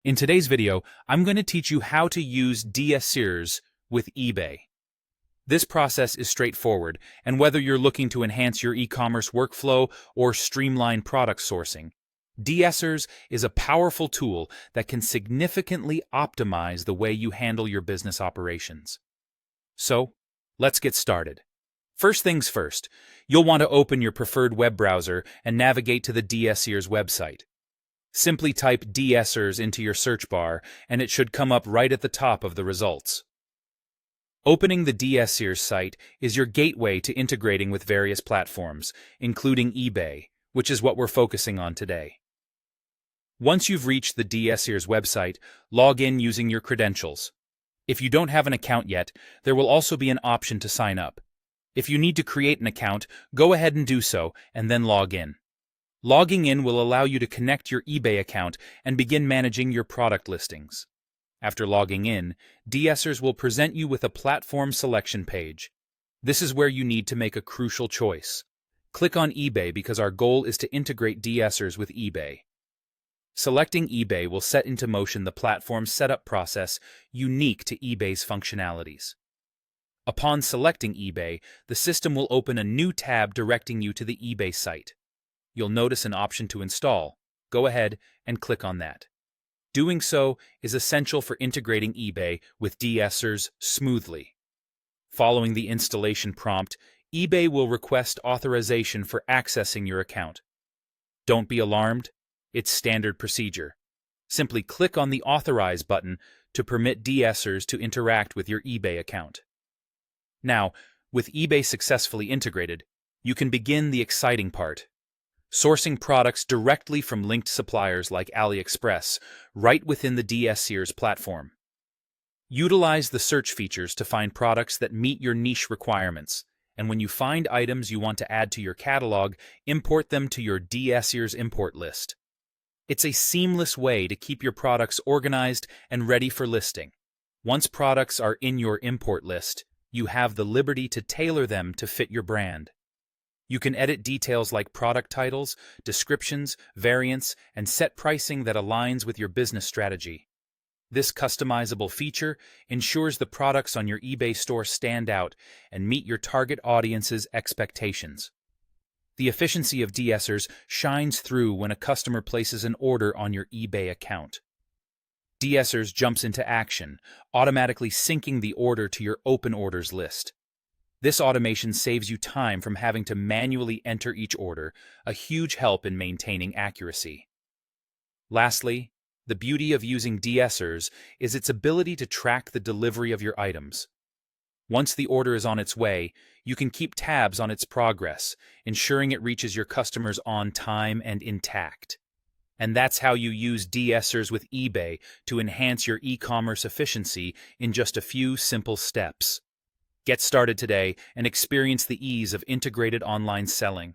In today's video, I'm going to teach you how to use DSers with eBay. This process is straightforward, and whether you're looking to enhance your e-commerce workflow or streamline product sourcing, DSers is a powerful tool that can significantly optimize the way you handle your business operations. So, let's get started. First things first, you'll want to open your preferred web browser and navigate to the DSers website. Simply type DSers into your search bar, and it should come up right at the top of the results. Opening the DSers site is your gateway to integrating with various platforms, including eBay, which is what we're focusing on today. Once you've reached the DSers website, log in using your credentials. If you don't have an account yet, there will also be an option to sign up. If you need to create an account, go ahead and do so, and then log in. Logging in will allow you to connect your eBay account and begin managing your product listings. After logging in, DSers will present you with a platform selection page. This is where you need to make a crucial choice. Click on eBay because our goal is to integrate DSers with eBay. Selecting eBay will set into motion the platform setup process unique to eBay's functionalities. Upon selecting eBay, the system will open a new tab directing you to the eBay site. You'll notice an option to install. Go ahead and click on that. Doing so is essential for integrating eBay with DSers smoothly. Following the installation prompt, eBay will request authorization for accessing your account. Don't be alarmed, it's standard procedure. Simply click on the Authorize button to permit DSers to interact with your eBay account. Now, with eBay successfully integrated, you can begin the exciting part. Sourcing products directly from linked suppliers like AliExpress, right within the DSers platform. Utilize the search features to find products that meet your niche requirements, and when you find items you want to add to your catalog, import them to your DSers import list. It's a seamless way to keep your products organized and ready for listing. Once products are in your import list, you have the liberty to tailor them to fit your brand. You can edit details like product titles, descriptions, variants, and set pricing that aligns with your business strategy. This customizable feature ensures the products on your eBay store stand out and meet your target audience's expectations. The efficiency of DSers shines through when a customer places an order on your eBay account. DSers jumps into action, automatically syncing the order to your open orders list. This automation saves you time from having to manually enter each order, a huge help in maintaining accuracy. Lastly, the beauty of using DSers is its ability to track the delivery of your items. Once the order is on its way, you can keep tabs on its progress, ensuring it reaches your customers on time and intact. And that's how you use DSers with eBay to enhance your e-commerce efficiency in just a few simple steps. Get started today and experience the ease of integrated online selling.